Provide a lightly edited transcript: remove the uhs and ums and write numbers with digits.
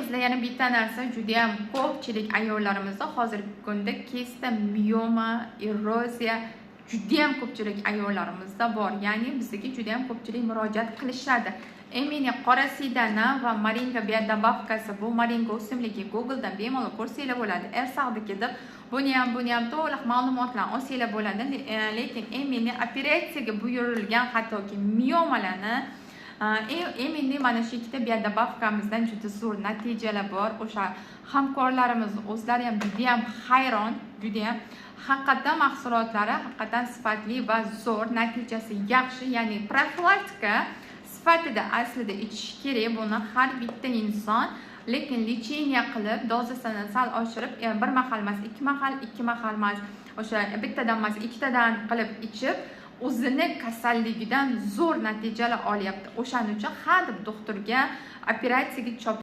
Bilamizlar, yana bitta narsa, juda ham ko'pchilik ayollarimizda hozirgi kunda kista miyoma, eroziya juda ham ko'pchilik ayollarimizda bor. Ya'ni bizga juda ham ko'pchilik murojaat qilishadi. Emine qora sidana va moringa biodobavkasi, bu moringa o'simligi Googledan bemalol ko'rsanglar bo'ladi. Ersaqdiki deb buni ham to'liq ma'lumotlarni olsanglar bo'ladi. Lekin Emine operatsiyaga buyurilgan hattoki miyomalarni Emine mana shu ikkita biodobavkamizdan juda zo'r natijalar bor. O'sha hamkorlarimiz o'zlari ham juda ham hayron, juda ham haqiqatan mahsulotlari haqiqatan sifatli va zo'r, natijasi yaxshi. Ya'ni profilaktika sifatida aslida ichish kerak buni har bitta inson, lekin lecheniya qilib dozasini sal oshirib, bir mahal emas, ikki mahal emas, o'sha bittadan emas, ikkitadan qilib ichib o'zini kasalligidan zo'r natijalar olyapti. O'shaning uchun har bir doktorga operatsiyaga